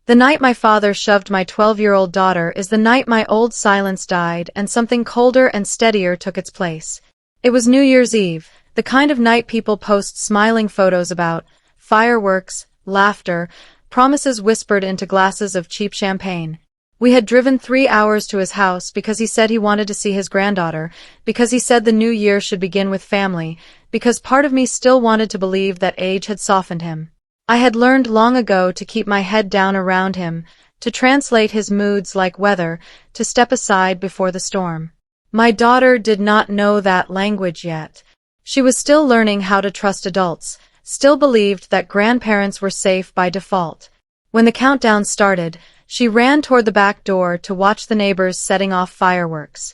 The night my father shoved my 12-year-old daughter is the night my old silence died and something colder and steadier took its place. It was New Year's Eve, the kind of night people post smiling photos about, fireworks, laughter, promises whispered into glasses of cheap champagne. We had driven 3 hours to his house because he said he wanted to see his granddaughter, because he said the new year should begin with family, because part of me still wanted to believe that age had softened him. I had learned long ago to keep my head down around him, to translate his moods like weather, to step aside before the storm. My daughter did not know that language yet. She was still learning how to trust adults, still believed that grandparents were safe by default. When the countdown started, she ran toward the back door to watch the neighbors setting off fireworks.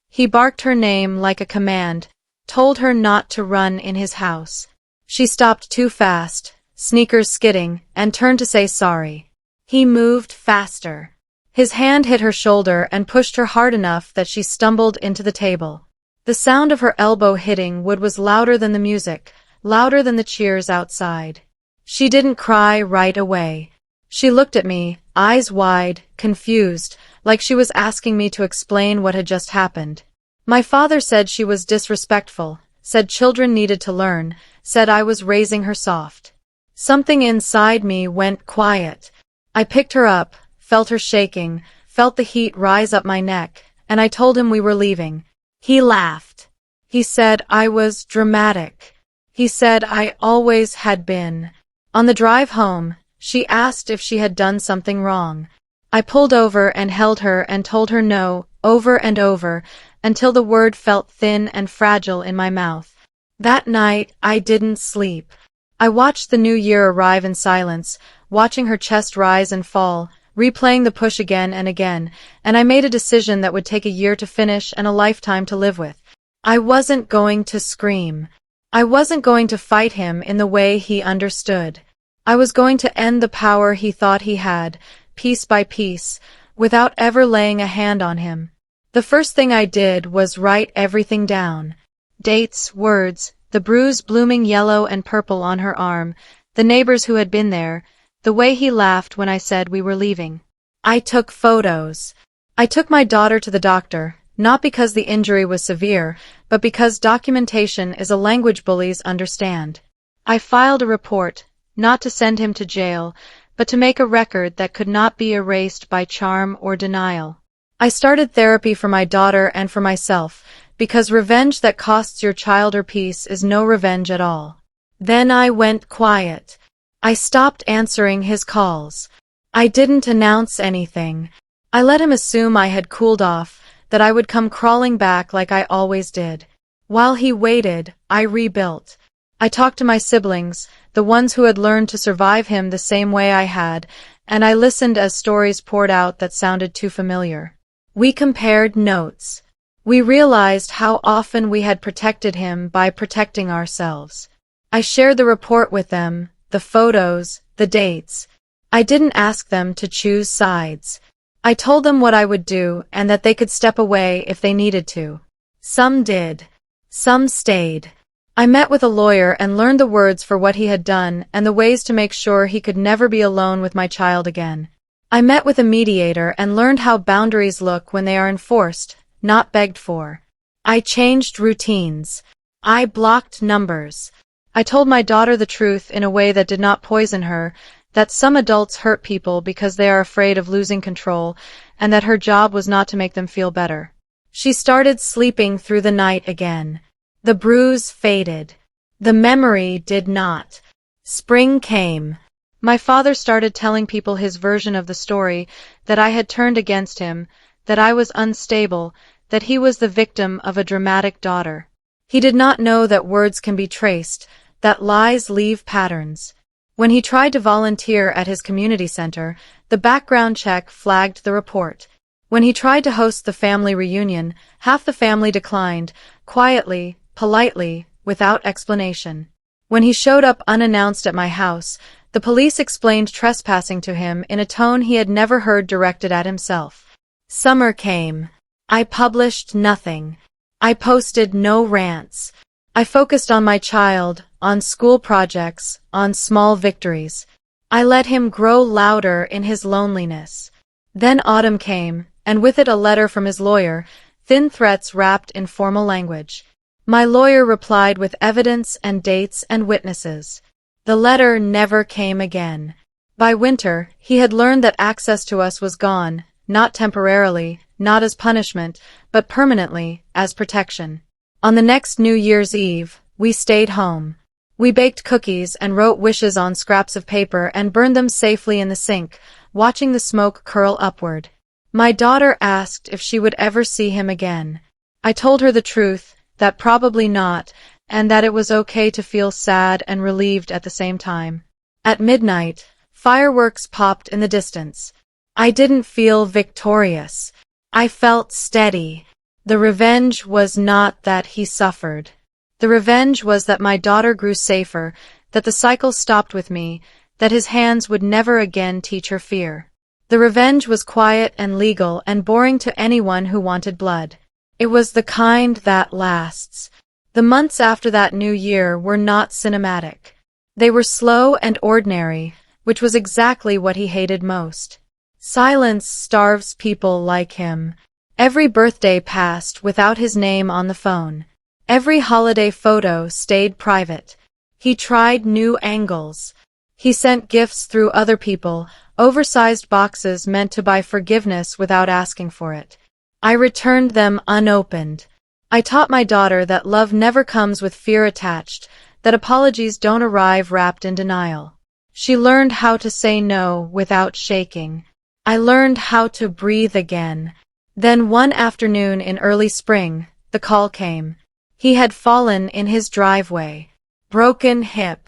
He barked her name like a command, told her not to run in his house. She stopped too fast, sneakers skidding, and turned to say sorry. He moved faster. His hand hit her shoulder and pushed her hard enough that she stumbled into the table. The sound of her elbow hitting wood was louder than the music, louder than the cheers outside. She didn't cry right away. She looked at me, eyes wide, confused, like she was asking me to explain what had just happened. My father said she was disrespectful, said children needed to learn, said I was raising her soft. Something inside me went quiet. I picked her up, felt her shaking, felt the heat rise up my neck, and I told him we were leaving. He laughed. He said I was dramatic. He said I always had been. On the drive home, she asked if she had done something wrong. I pulled over and held her and told her no, over and over, until the word felt thin and fragile in my mouth. That night, I didn't sleep. I watched the new year arrive in silence, watching her chest rise and fall, replaying the push again and again, and I made a decision that would take a year to finish and a lifetime to live with. I wasn't going to scream. I wasn't going to fight him in the way he understood. I was going to end the power he thought he had, piece by piece, without ever laying a hand on him. The first thing I did was write everything down. Dates, words, the bruise blooming yellow and purple on her arm, the neighbors who had been there, the way he laughed when I said we were leaving. I took photos. I took my daughter to the doctor, not because the injury was severe, but because documentation is a language bullies understand. I filed a report, not to send him to jail, but to make a record that could not be erased by charm or denial. I started therapy for my daughter and for myself, because revenge that costs your child her peace is no revenge at all. Then I went quiet. I stopped answering his calls. I didn't announce anything. I let him assume I had cooled off, that I would come crawling back like I always did. While he waited, I rebuilt. I talked to my siblings, the ones who had learned to survive him the same way I had, and I listened as stories poured out that sounded too familiar. We compared notes. We realized how often we had protected him by protecting ourselves. I shared the report with them, the photos, the dates. I didn't ask them to choose sides. I told them what I would do and that they could step away if they needed to. Some did. Some stayed. I met with a lawyer and learned the words for what he had done and the ways to make sure he could never be alone with my child again. I met with a mediator and learned how boundaries look when they are enforced, not begged for. I changed routines. I blocked numbers. I told my daughter the truth in a way that did not poison her, that some adults hurt people because they are afraid of losing control, and that her job was not to make them feel better. She started sleeping through the night again. The bruise faded. The memory did not. Spring came. My father started telling people his version of the story, that I had turned against him, that I was unstable, that he was the victim of a dramatic daughter. He did not know that words can be traced, that lies leave patterns. When he tried to volunteer at his community center, the background check flagged the report. When he tried to host the family reunion, half the family declined, quietly, politely, without explanation. When he showed up unannounced at my house, the police explained trespassing to him in a tone he had never heard directed at himself. Summer came. I published nothing. I posted no rants. I focused on my child, on school projects, on small victories. I let him grow louder in his loneliness. Then autumn came, and with it a letter from his lawyer, thin threats wrapped in formal language. My lawyer replied with evidence and dates and witnesses. The letter never came again. By winter, he had learned that access to us was gone, not temporarily, not as punishment, but permanently, as protection. On the next New Year's Eve, we stayed home. We baked cookies and wrote wishes on scraps of paper and burned them safely in the sink, watching the smoke curl upward. My daughter asked if she would ever see him again. I told her the truth, that probably not, and that it was okay to feel sad and relieved at the same time. At midnight, fireworks popped in the distance. I didn't feel victorious. I felt steady. The revenge was not that he suffered. The revenge was that my daughter grew safer, that the cycle stopped with me, that his hands would never again teach her fear. The revenge was quiet and legal and boring to anyone who wanted blood. It was the kind that lasts. The months after that New Year were not cinematic. They were slow and ordinary, which was exactly what he hated most. Silence starves people like him. Every birthday passed without his name on the phone. Every holiday photo stayed private. He tried new angles. He sent gifts through other people, oversized boxes meant to buy forgiveness without asking for it. I returned them unopened. I taught my daughter that love never comes with fear attached, that apologies don't arrive wrapped in denial. She learned how to say no without shaking. I learned how to breathe again. Then one afternoon in early spring, the call came. He had fallen in his driveway. Broken hip.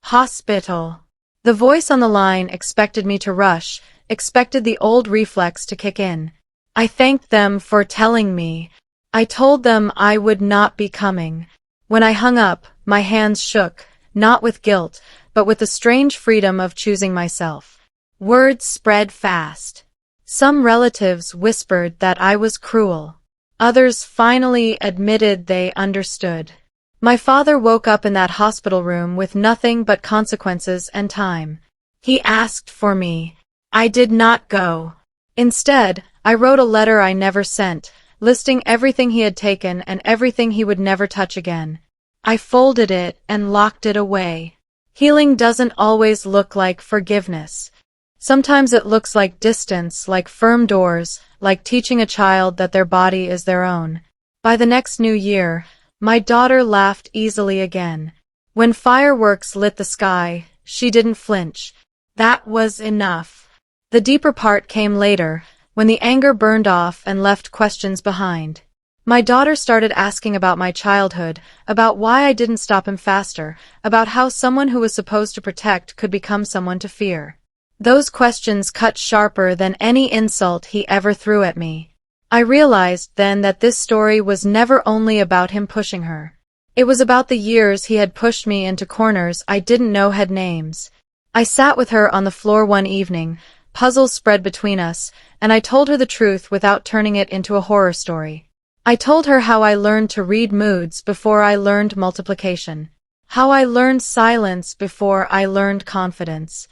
Hospital. The voice on the line expected me to rush, expected the old reflex to kick in. I thanked them for telling me. I told them I would not be coming. When I hung up, my hands shook, not with guilt, but with the strange freedom of choosing myself. Words spread fast. Some relatives whispered that I was cruel. Others finally admitted they understood. My father woke up in that hospital room with nothing but consequences and time. He asked for me. I did not go. Instead, I wrote a letter I never sent, listing everything he had taken and everything he would never touch again. I folded it and locked it away. Healing doesn't always look like forgiveness. Sometimes it looks like distance, like firm doors, like teaching a child that their body is their own. By the next New Year, my daughter laughed easily again. When fireworks lit the sky, she didn't flinch. That was enough. The deeper part came later, when the anger burned off and left questions behind. My daughter started asking about my childhood, about why I didn't stop him faster, about how someone who was supposed to protect could become someone to fear. Those questions cut sharper than any insult he ever threw at me. I realized then that this story was never only about him pushing her. It was about the years he had pushed me into corners I didn't know had names. I sat with her on the floor one evening, puzzles spread between us, and I told her the truth without turning it into a horror story. I told her how I learned to read moods before I learned multiplication. How I learned silence before I learned confidence.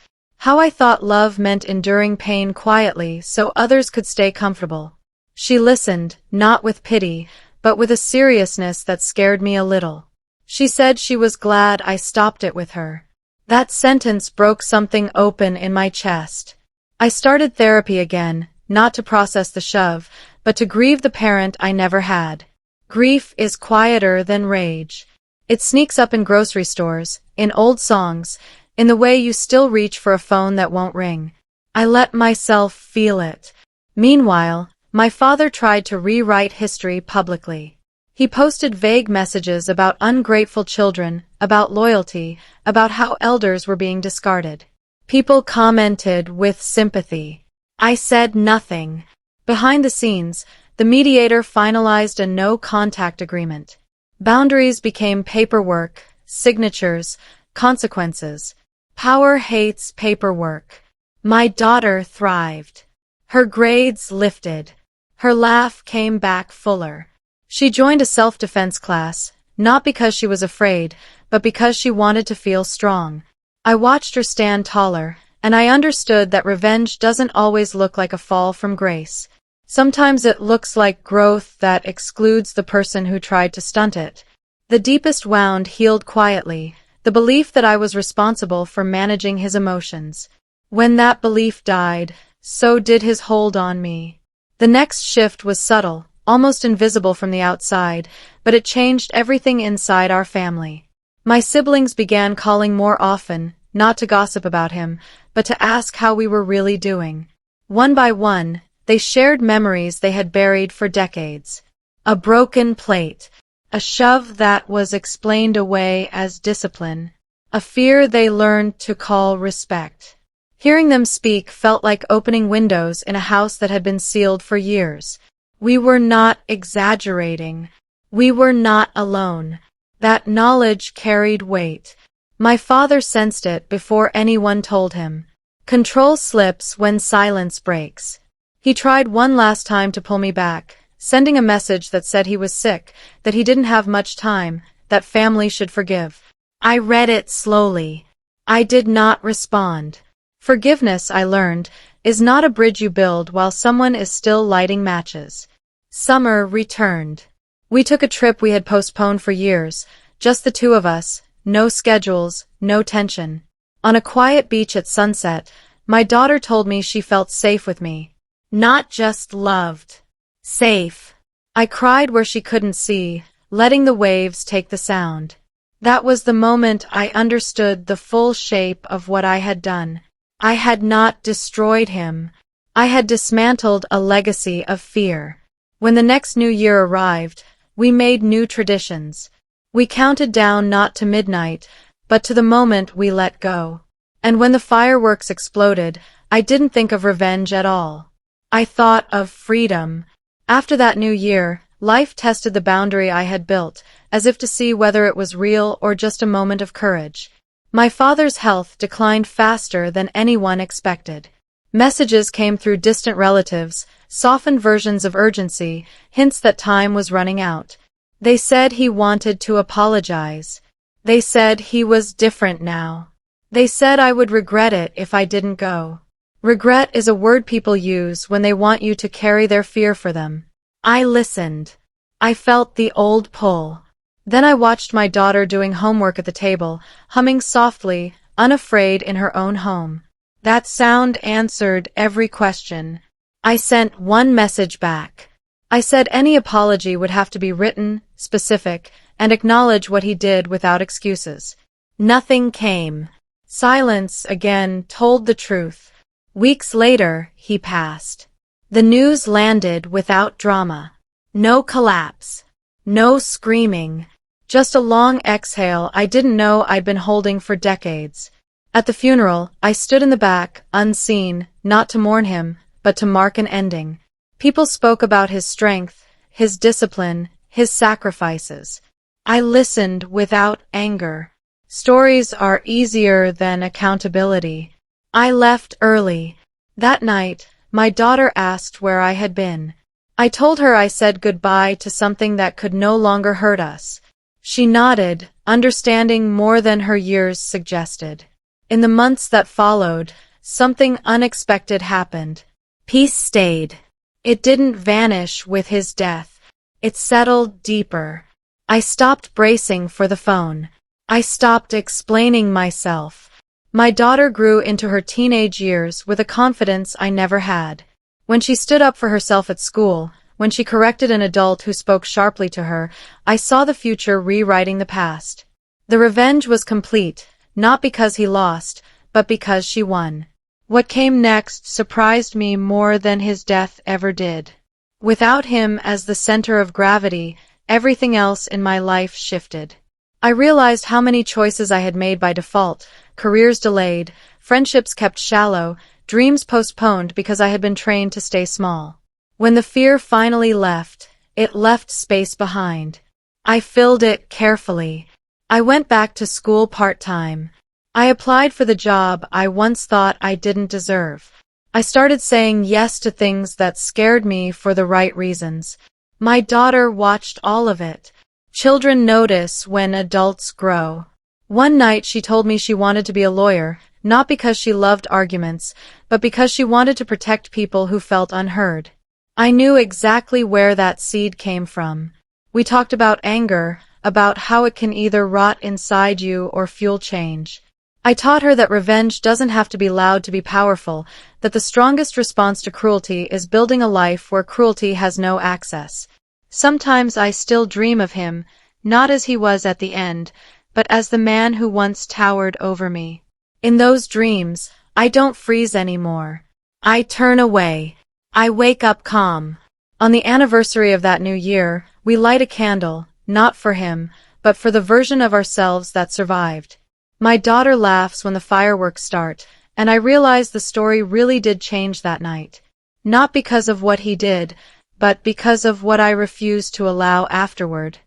How I thought love meant enduring pain quietly so others could stay comfortable. She listened, not with pity, but with a seriousness that scared me a little. She said she was glad I stopped it with her. That sentence broke something open in my chest. I started therapy again, not to process the shove, but to grieve the parent I never had. Grief is quieter than rage. It sneaks up in grocery stores, in old songs, in the way you still reach for a phone that won't ring. I let myself feel it. Meanwhile, my father tried to rewrite history publicly. He posted vague messages about ungrateful children, about loyalty, about how elders were being discarded. People commented with sympathy. I said nothing. Behind the scenes, the mediator finalized a no-contact agreement. Boundaries became paperwork, signatures, consequences. Power hates paperwork. My daughter thrived. Her grades lifted. Her laugh came back fuller. She joined a self-defense class, not because she was afraid, but because she wanted to feel strong. I watched her stand taller, and I understood that revenge doesn't always look like a fall from grace. Sometimes it looks like growth that excludes the person who tried to stunt it. The deepest wound healed quietly, the belief that I was responsible for managing his emotions. When that belief died, so did his hold on me. The next shift was subtle, almost invisible from the outside, but it changed everything inside our family. My siblings began calling more often, not to gossip about him, but to ask how we were really doing. One by one, they shared memories they had buried for decades. A broken plate, a shove that was explained away as discipline, a fear they learned to call respect. Hearing them speak felt like opening windows in a house that had been sealed for years. We were not exaggerating. We were not alone. That knowledge carried weight. My father sensed it before anyone told him. Control slips when silence breaks. He tried one last time to pull me back, sending a message that said he was sick, that he didn't have much time, that family should forgive. I read it slowly. I did not respond. Forgiveness, I learned, is not a bridge you build while someone is still lighting matches. Summer returned. We took a trip we had postponed for years, just the two of us, no schedules, no tension. On a quiet beach at sunset, my daughter told me she felt safe with me. Not just loved. Safe. I cried where she couldn't see, letting the waves take the sound. That was the moment I understood the full shape of what I had done. I had not destroyed him. I had dismantled a legacy of fear. When the next new year arrived, we made new traditions. We counted down not to midnight, but to the moment we let go. And when the fireworks exploded, I didn't think of revenge at all. I thought of freedom. After that new year, life tested the boundary I had built, as if to see whether it was real or just a moment of courage. My father's health declined faster than anyone expected. Messages came through distant relatives, softened versions of urgency, hints that time was running out. They said he wanted to apologize. They said he was different now. They said I would regret it if I didn't go. Regret is a word people use when they want you to carry their fear for them. I listened. I felt the old pull. Then I watched my daughter doing homework at the table, humming softly, unafraid in her own home. That sound answered every question. I sent one message back. I said any apology would have to be written, specific, and acknowledge what he did without excuses. Nothing came. Silence, again, told the truth. Weeks later, he passed. The news landed without drama. No collapse. No screaming. Just a long exhale I didn't know I'd been holding for decades. At the funeral, I stood in the back, unseen, not to mourn him, but to mark an ending. People spoke about his strength, his discipline, his sacrifices. I listened without anger. Stories are easier than accountability. I left early. That night, my daughter asked where I had been. I told her I said goodbye to something that could no longer hurt us. She nodded, understanding more than her years suggested. In the months that followed, something unexpected happened. Peace stayed. It didn't vanish with his death. It settled deeper. I stopped bracing for the phone. I stopped explaining myself. My daughter grew into her teenage years with a confidence I never had. When she stood up for herself at school, when she corrected an adult who spoke sharply to her, I saw the future rewriting the past. The revenge was complete, not because he lost, but because she won. What came next surprised me more than his death ever did. Without him as the center of gravity, everything else in my life shifted. I realized how many choices I had made by default, careers delayed, friendships kept shallow, dreams postponed because I had been trained to stay small. When the fear finally left, it left space behind. I filled it carefully. I went back to school part-time. I applied for the job I once thought I didn't deserve. I started saying yes to things that scared me for the right reasons. My daughter watched all of it. Children notice when adults grow. One night she told me she wanted to be a lawyer, not because she loved arguments, but because she wanted to protect people who felt unheard. I knew exactly where that seed came from. We talked about anger, about how it can either rot inside you or fuel change. I taught her that revenge doesn't have to be loud to be powerful, that the strongest response to cruelty is building a life where cruelty has no access. Sometimes I still dream of him, not as he was at the end, but as the man who once towered over me. In those dreams, I don't freeze anymore. I turn away. I wake up calm. On the anniversary of that new year, we light a candle, not for him, but for the version of ourselves that survived. My daughter laughs when the fireworks start, and I realize the story really did change that night. Not because of what he did, but because of what I refused to allow afterward.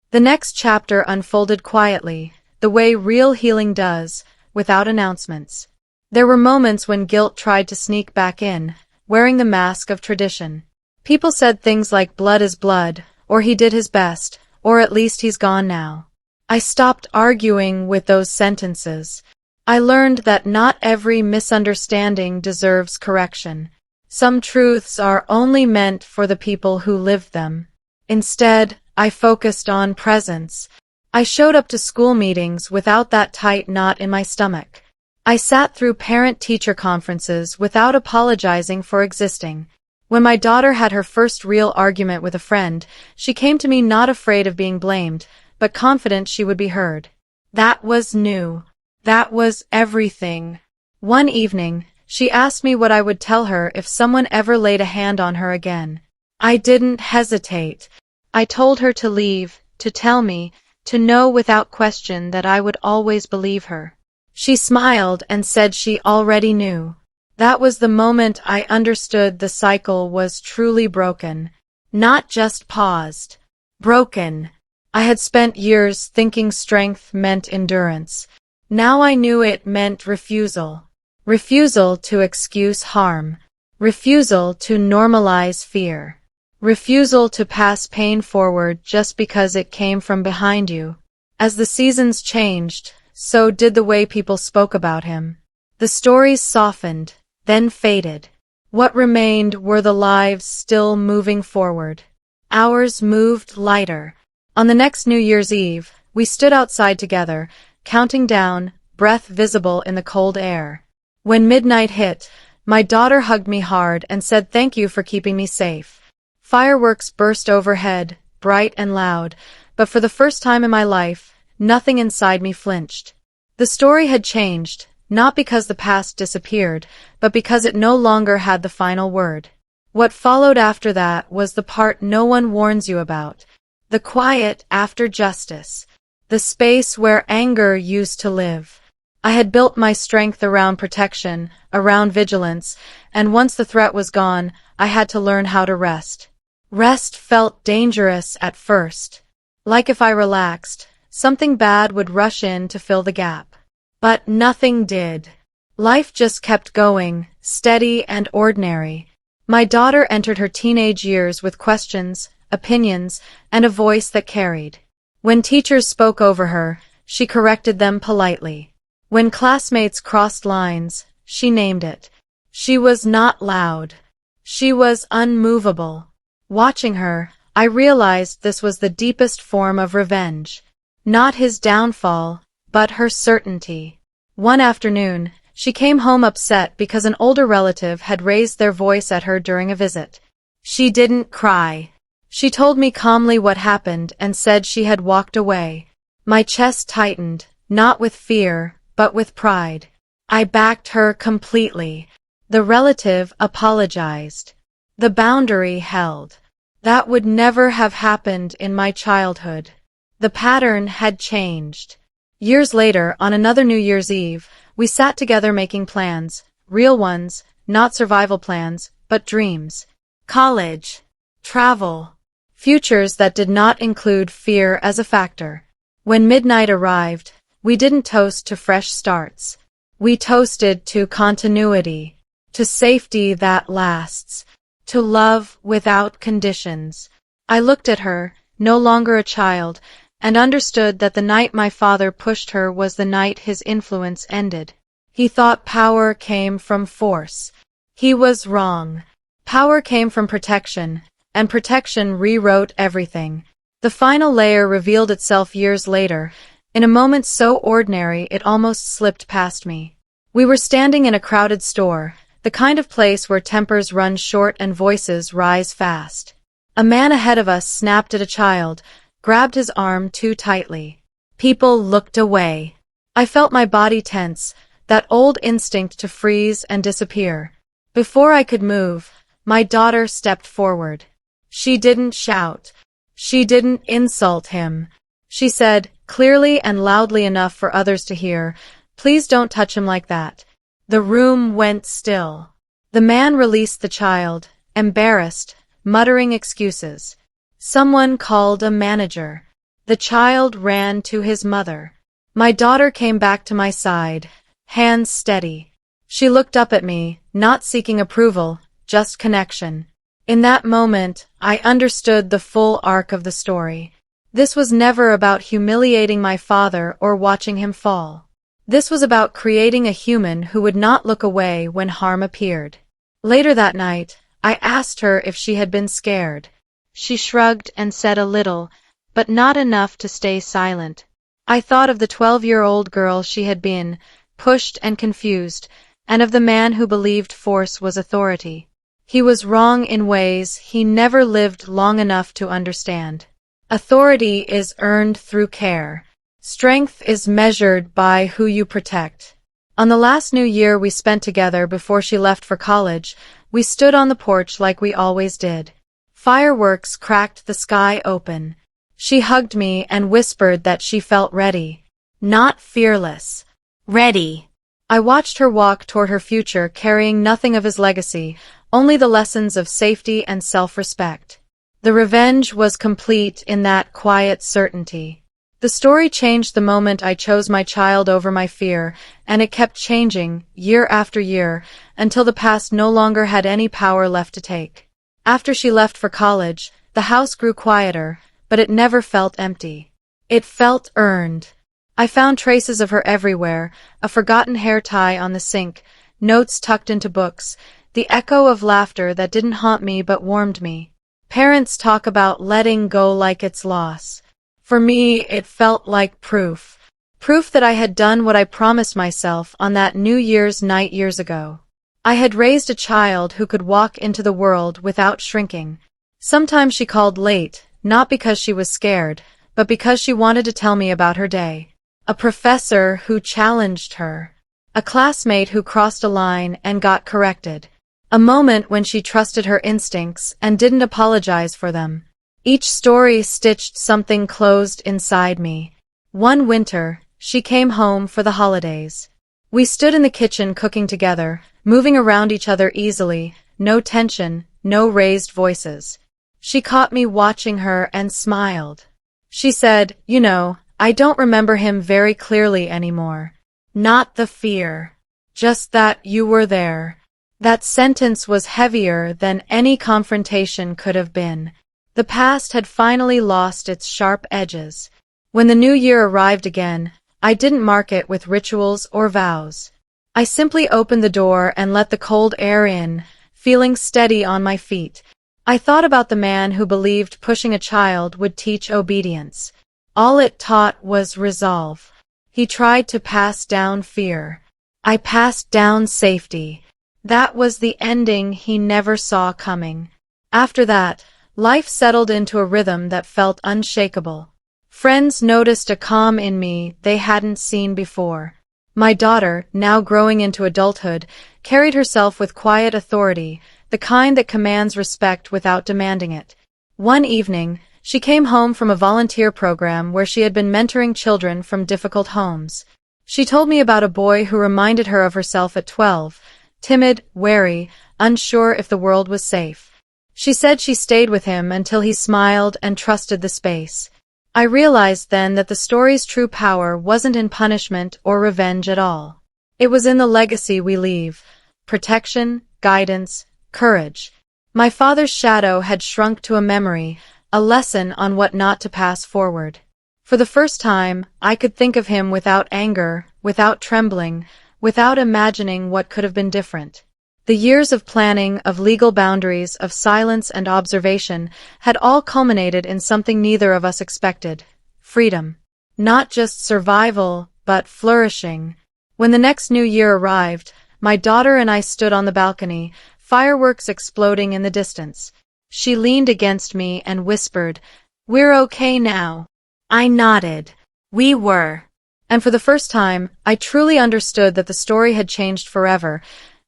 The next chapter unfolded quietly, the way real healing does, without announcements. There were moments when guilt tried to sneak back in, wearing the mask of tradition. People said things like blood is blood, or he did his best, or at least he's gone now. I stopped arguing with those sentences. I learned that not every misunderstanding deserves correction. Some truths are only meant for the people who live them. Instead, I focused on presence. I showed up to school meetings without that tight knot in my stomach. I sat through parent-teacher conferences without apologizing for existing. When my daughter had her first real argument with a friend, she came to me not afraid of being blamed, but confident she would be heard. That was new. That was everything. One evening, she asked me what I would tell her if someone ever laid a hand on her again. I didn't hesitate. I told her to leave, to tell me, to know without question that I would always believe her. She smiled and said she already knew. That was the moment I understood the cycle was truly broken, not just paused. Broken. I had spent years thinking strength meant endurance. Now I knew it meant refusal. Refusal to excuse harm. Refusal to normalize fear. Refusal to pass pain forward just because it came from behind you. As the seasons changed, so did the way people spoke about him. The stories softened, then faded. What remained were the lives still moving forward. Ours moved lighter. On the next New Year's Eve, we stood outside together, counting down, breath visible in the cold air. When midnight hit, my daughter hugged me hard and said thank you for keeping me safe. Fireworks burst overhead, bright and loud, but for the first time in my life, nothing inside me flinched. The story had changed, not because the past disappeared, but because it no longer had the final word. What followed after that was the part no one warns you about. The quiet after justice. The space where anger used to live. I had built my strength around protection, around vigilance, and once the threat was gone, I had to learn how to rest. Rest felt dangerous at first. Like if I relaxed, something bad would rush in to fill the gap. But nothing did. Life just kept going, steady and ordinary. My daughter entered her teenage years with questions, opinions, and a voice that carried. When teachers spoke over her, she corrected them politely. When classmates crossed lines, she named it. She was not loud. She was unmovable. Watching her, I realized this was the deepest form of revenge. Not his downfall, but her certainty. One afternoon, she came home upset because an older relative had raised their voice at her during a visit. She didn't cry. She told me calmly what happened and said she had walked away. My chest tightened, not with fear, but with pride. I backed her completely. The relative apologized. The boundary held. That would never have happened in my childhood. The pattern had changed. Years later, on another New Year's Eve, we sat together making plans, real ones, not survival plans, but dreams. College. Travel. Futures that did not include fear as a factor. When midnight arrived, we didn't toast to fresh starts. We toasted to continuity, to safety that lasts, to love without conditions. I looked at her, no longer a child, and understood that the night my father pushed her was the night his influence ended. He thought power came from force. He was wrong. Power came from protection, and protection rewrote everything. The final layer revealed itself years later, in a moment so ordinary it almost slipped past me. We were standing in a crowded store, the kind of place where tempers run short and voices rise fast. A man ahead of us snapped at a child, grabbed his arm too tightly. People looked away. I felt my body tense, that old instinct to freeze and disappear. Before I could move, my daughter stepped forward. She didn't shout. She didn't insult him. She said, clearly and loudly enough for others to hear, "Please don't touch him like that." The room went still. The man released the child, embarrassed, muttering excuses. Someone called a manager. The child ran to his mother. My daughter came back to my side, hands steady. She looked up at me, not seeking approval, just connection. In that moment, I understood the full arc of the story. This was never about humiliating my father or watching him fall. This was about creating a human who would not look away when harm appeared. Later that night, I asked her if she had been scared. She shrugged and said a little, but not enough to stay silent. I thought of the 12-year-old girl she had been, pushed and confused, and of the man who believed force was authority. He was wrong in ways he never lived long enough to understand. Authority is earned through care. Strength is measured by who you protect. On the last New Year we spent together before she left for college, we stood on the porch like we always did. Fireworks cracked the sky open. She hugged me and whispered that she felt ready. Not fearless. Ready. I watched her walk toward her future carrying nothing of his legacy, only the lessons of safety and self-respect. The revenge was complete in that quiet certainty. The story changed the moment I chose my child over my fear, and it kept changing, year after year, until the past no longer had any power left to take. After she left for college, the house grew quieter, but it never felt empty. It felt earned. I found traces of her everywhere, a forgotten hair tie on the sink, notes tucked into books, the echo of laughter that didn't haunt me but warmed me. Parents talk about letting go like it's loss. For me, it felt like proof. Proof that I had done what I promised myself on that New Year's night years ago. I had raised a child who could walk into the world without shrinking. Sometimes she called late, not because she was scared, but because she wanted to tell me about her day. A professor who challenged her. A classmate who crossed a line and got corrected. A moment when she trusted her instincts and didn't apologize for them. Each story stitched something closed inside me. One winter, she came home for the holidays. We stood in the kitchen cooking together, moving around each other easily, no tension, no raised voices. She caught me watching her and smiled. She said, "You know, I don't remember him very clearly anymore. Not the fear. Just that you were there." That sentence was heavier than any confrontation could have been. The past had finally lost its sharp edges. When the new year arrived again, I didn't mark it with rituals or vows. I simply opened the door and let the cold air in, feeling steady on my feet. I thought about the man who believed pushing a child would teach obedience. All it taught was resolve. He tried to pass down fear. I passed down safety. That was the ending he never saw coming. After that, life settled into a rhythm that felt unshakable. Friends noticed a calm in me they hadn't seen before. My daughter, now growing into adulthood, carried herself with quiet authority, the kind that commands respect without demanding it. One evening, she came home from a volunteer program where she had been mentoring children from difficult homes. She told me about a boy who reminded her of herself at 12, timid, wary, unsure if the world was safe. She said she stayed with him until he smiled and trusted the space. I realized then that the story's true power wasn't in punishment or revenge at all. It was in the legacy we leave. Protection, guidance, courage. My father's shadow had shrunk to a memory, a lesson on what not to pass forward. For the first time, I could think of him without anger, without trembling, without imagining what could have been different. The years of planning, of legal boundaries, of silence and observation had all culminated in something neither of us expected: freedom. Not just survival, but flourishing. When the next new year arrived, my daughter and I stood on the balcony, fireworks exploding in the distance. She leaned against me and whispered, "We're okay now." I nodded. We were. And for the first time, I truly understood that the story had changed forever,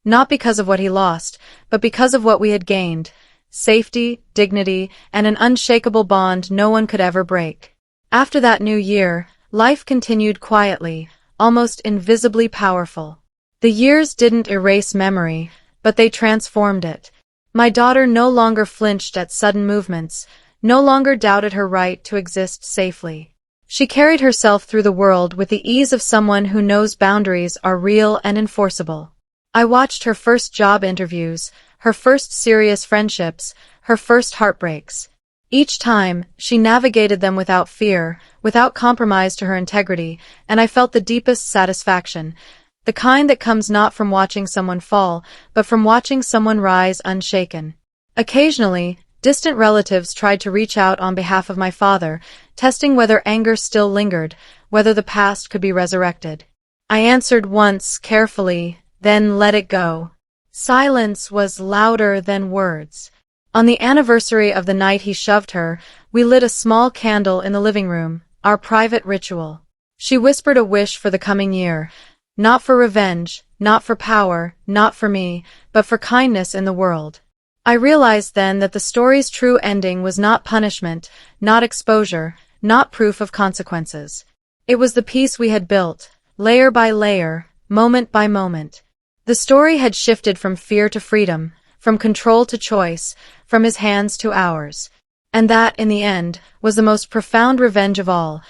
not because of what he lost, but because of what we had gained: safety, dignity, and an unshakable bond no one could ever break. After that new year, life continued quietly, almost invisibly powerful. The years didn't erase memory, but they transformed it. My daughter no longer flinched at sudden movements, no longer doubted her right to exist safely. She carried herself through the world with the ease of someone who knows boundaries are real and enforceable. I watched her first job interviews, her first serious friendships, her first heartbreaks. Each time, she navigated them without fear, without compromise to her integrity, and I felt the deepest satisfaction, the kind that comes not from watching someone fall, but from watching someone rise unshaken. Occasionally, distant relatives tried to reach out on behalf of my father, testing whether anger still lingered, whether the past could be resurrected. I answered once, carefully, then let it go. Silence was louder than words. On the anniversary of the night he shoved her, we lit a small candle in the living room, our private ritual. She whispered a wish for the coming year, not for revenge, not for power, not for me, but for kindness in the world. I realized then that the story's true ending was not punishment, not exposure, not proof of consequences. It was the peace we had built, layer by layer, moment by moment. The story had shifted from fear to freedom, from control to choice, from his hands to ours. And that, in the end, was the most profound revenge of all.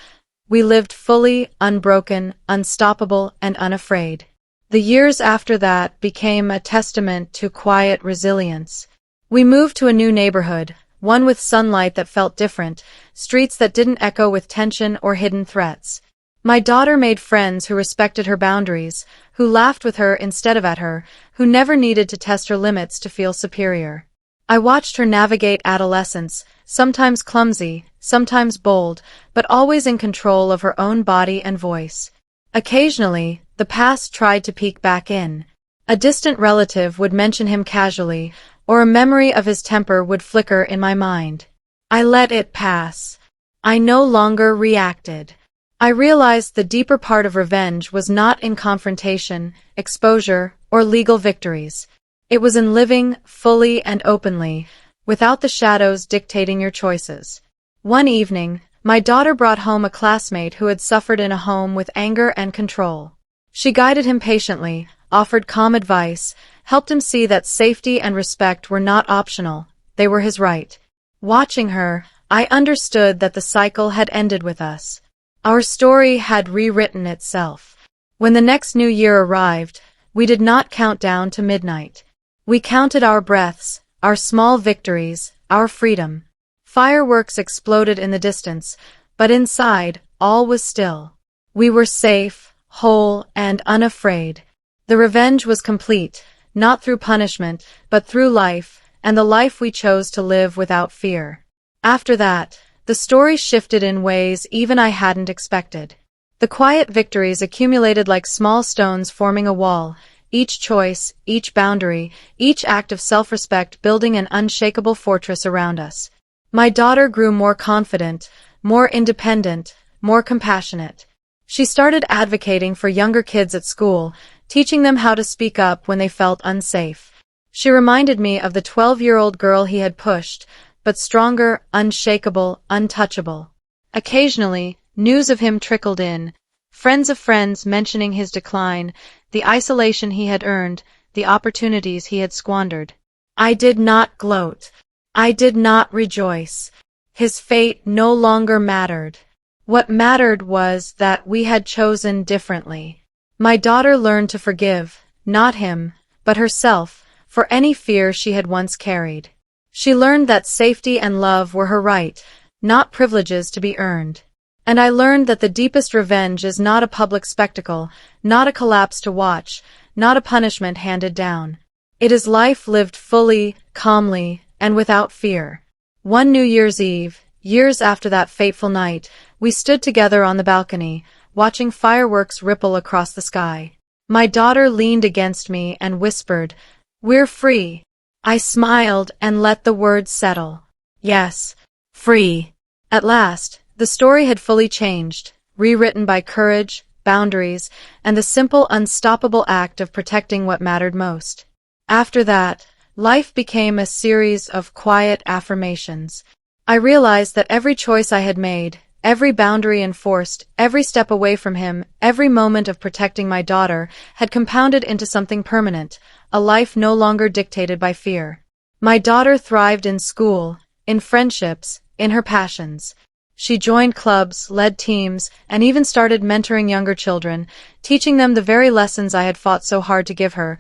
We lived fully, unbroken, unstoppable, and unafraid. The years after that became a testament to quiet resilience. We moved to a new neighborhood, one with sunlight that felt different, streets that didn't echo with tension or hidden threats. My daughter made friends who respected her boundaries, who laughed with her instead of at her, who never needed to test her limits to feel superior. I watched her navigate adolescence, sometimes clumsy, sometimes bold, but always in control of her own body and voice. Occasionally, the past tried to peek back in. A distant relative would mention him casually, or a memory of his temper would flicker in my mind. I let it pass. I no longer reacted. I realized the deeper part of revenge was not in confrontation, exposure, or legal victories. It was in living, fully and openly, without the shadows dictating your choices. One evening, my daughter brought home a classmate who had suffered in a home with anger and control. She guided him patiently, offered calm advice, helped him see that safety and respect were not optional, they were his right. Watching her, I understood that the cycle had ended with us. Our story had rewritten itself. When the next new year arrived, we did not count down to midnight. We counted our breaths, our small victories, our freedom. Fireworks exploded in the distance, but inside, all was still. We were safe, whole, and unafraid. The revenge was complete, not through punishment, but through life, and the life we chose to live without fear. After that, the story shifted in ways even I hadn't expected. The quiet victories accumulated like small stones forming a wall, each choice, each boundary, each act of self-respect building an unshakable fortress around us. My daughter grew more confident, more independent, more compassionate. She started advocating for younger kids at school, teaching them how to speak up when they felt unsafe. She reminded me of the 12-year-old girl he had pushed, but stronger, unshakable, untouchable. Occasionally, news of him trickled in, friends of friends mentioning his decline, the isolation he had earned, the opportunities he had squandered. I did not gloat. I did not rejoice. His fate no longer mattered. What mattered was that we had chosen differently. My daughter learned to forgive, not him, but herself, for any fear she had once carried. She learned that safety and love were her right, not privileges to be earned. And I learned that the deepest revenge is not a public spectacle, not a collapse to watch, not a punishment handed down. It is life lived fully, calmly, and without fear. One New Year's Eve, years after that fateful night, we stood together on the balcony, watching fireworks ripple across the sky. My daughter leaned against me and whispered, "We're free." I smiled and let the words settle. Yes, free. At last, the story had fully changed, rewritten by courage, boundaries, and the simple, unstoppable act of protecting what mattered most. After that, life became a series of quiet affirmations. I realized that every choice I had made, every boundary enforced, every step away from him, every moment of protecting my daughter, had compounded into something permanent, a life no longer dictated by fear. My daughter thrived in school, in friendships, in her passions. She joined clubs, led teams, and even started mentoring younger children, teaching them the very lessons I had fought so hard to give her,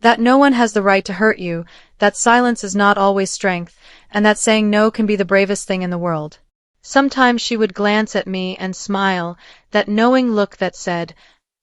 that no one has the right to hurt you, that silence is not always strength, and that saying no can be the bravest thing in the world. Sometimes she would glance at me and smile, that knowing look that said,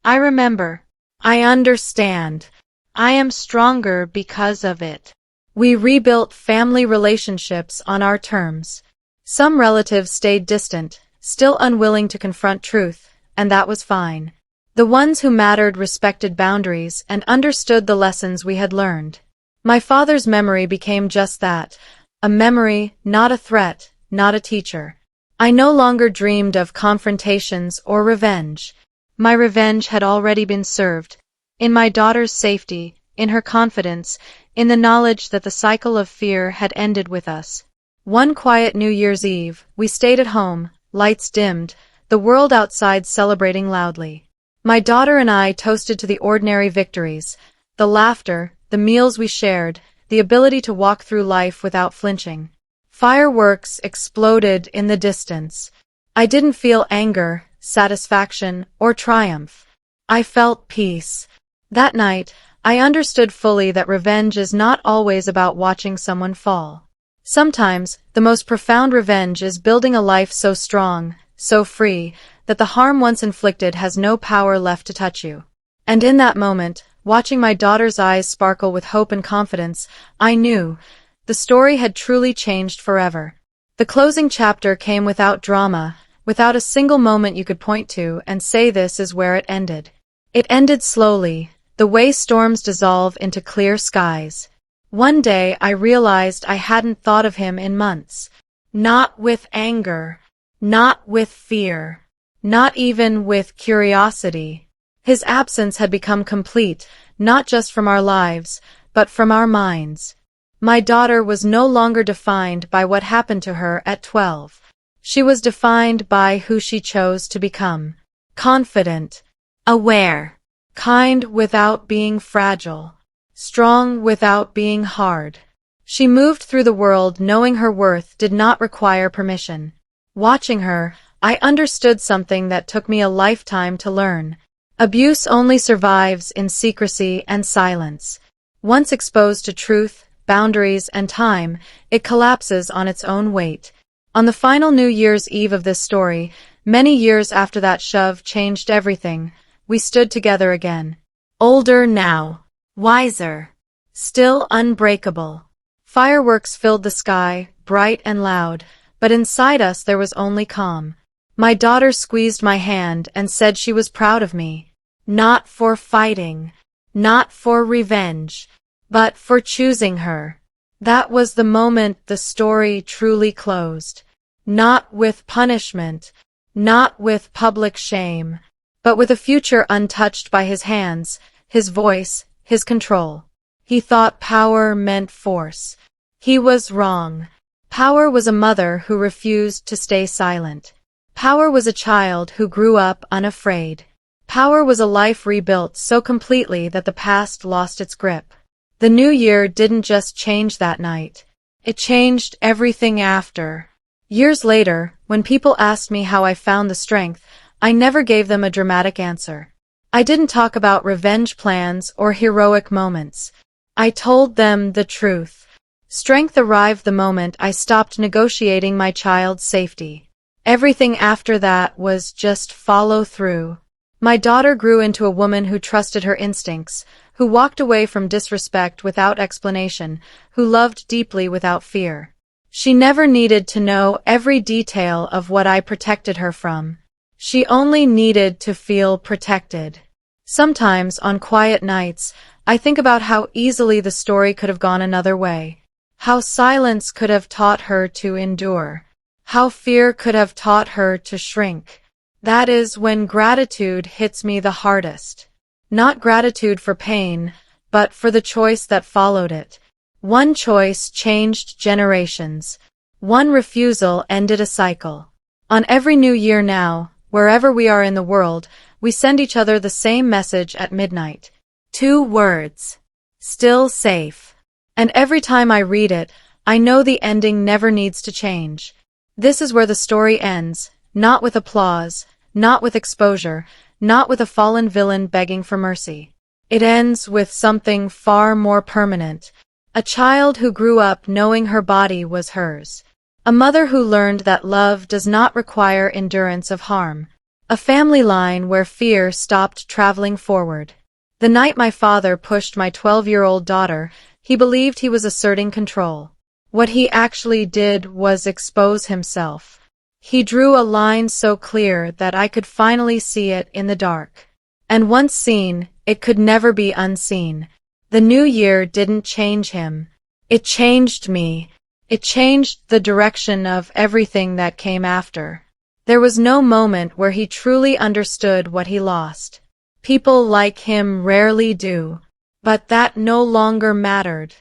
"I remember. I understand. I am stronger because of it." We rebuilt family relationships on our terms. Some relatives stayed distant, still unwilling to confront truth, and that was fine. The ones who mattered respected boundaries and understood the lessons we had learned. My father's memory became just that, a memory, not a threat, not a teacher. I no longer dreamed of confrontations or revenge. My revenge had already been served, in my daughter's safety, in her confidence, in the knowledge that the cycle of fear had ended with us. One quiet New Year's Eve, we stayed at home, lights dimmed, the world outside celebrating loudly. My daughter and I toasted to the ordinary victories, the laughter, the meals we shared, the ability to walk through life without flinching. Fireworks exploded in the distance. I didn't feel anger, satisfaction, or triumph. I felt peace. That night, I understood fully that revenge is not always about watching someone fall. Sometimes, the most profound revenge is building a life so strong, so free, that the harm once inflicted has no power left to touch you. And in that moment, watching my daughter's eyes sparkle with hope and confidence, I knew the story had truly changed forever. The closing chapter came without drama, without a single moment you could point to and say this is where it ended. It ended slowly, the way storms dissolve into clear skies. One day I realized I hadn't thought of him in months. Not with anger, not with fear, not even with curiosity. His absence had become complete, not just from our lives, but from our minds. My daughter was no longer defined by what happened to her at 12. She was defined by who she chose to become. Confident, aware, kind without being fragile, strong without being hard. She moved through the world knowing her worth did not require permission. Watching her, I understood something that took me a lifetime to learn. Abuse only survives in secrecy and silence. Once exposed to truth, boundaries, and time, it collapses on its own weight. On the final New Year's Eve of this story, many years after that shove changed everything, we stood together again. Older now, wiser, still unbreakable. Fireworks filled the sky, bright and loud, but inside us there was only calm. My daughter squeezed my hand and said she was proud of me. Not for fighting, not for revenge, but for choosing her. That was the moment the story truly closed. Not with punishment, not with public shame, but with a future untouched by his hands, his voice, his control. He thought power meant force. He was wrong. Power was a mother who refused to stay silent. Power was a child who grew up unafraid. Power was a life rebuilt so completely that the past lost its grip. The new year didn't just change that night. It changed everything after. Years later, when people asked me how I found the strength, I never gave them a dramatic answer. I didn't talk about revenge plans or heroic moments. I told them the truth. Strength arrived the moment I stopped negotiating my child's safety. Everything after that was just follow through. My daughter grew into a woman who trusted her instincts, who walked away from disrespect without explanation, who loved deeply without fear. She never needed to know every detail of what I protected her from. She only needed to feel protected. Sometimes, on quiet nights, I think about how easily the story could have gone another way. How silence could have taught her to endure. How fear could have taught her to shrink. That is when gratitude hits me the hardest. Not gratitude for pain, but for the choice that followed it. One choice changed generations. One refusal ended a cycle. On every new year now, wherever we are in the world, we send each other the same message at midnight. 2 words. Still safe. And every time I read it, I know the ending never needs to change. This is where the story ends, not with applause, not with exposure, not with a fallen villain begging for mercy. It ends with something far more permanent. A child who grew up knowing her body was hers. A mother who learned that love does not require endurance of harm. A family line where fear stopped traveling forward. The night my father pushed my 12-year-old daughter, he believed he was asserting control. What he actually did was expose himself. He drew a line so clear that I could finally see it in the dark. And once seen, it could never be unseen. The new year didn't change him. It changed me. It changed the direction of everything that came after. There was no moment where he truly understood what he lost. People like him rarely do. But that no longer mattered.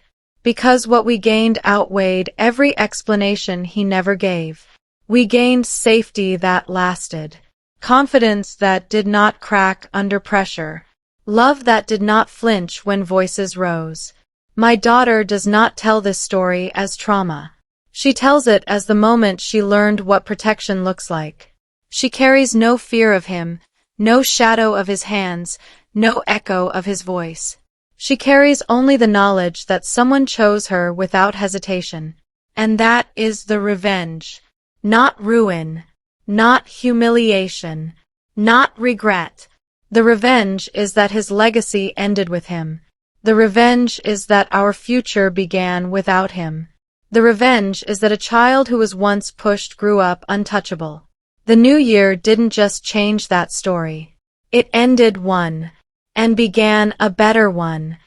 Because what we gained outweighed every explanation he never gave. We gained safety that lasted. Confidence that did not crack under pressure. Love that did not flinch when voices rose. My daughter does not tell this story as trauma. She tells it as the moment she learned what protection looks like. She carries no fear of him, no shadow of his hands, no echo of his voice. She carries only the knowledge that someone chose her without hesitation. And that is the revenge. Not ruin. Not humiliation. Not regret. The revenge is that his legacy ended with him. The revenge is that our future began without him. The revenge is that a child who was once pushed grew up untouchable. The new year didn't just change that story. It ended one. And began a better one.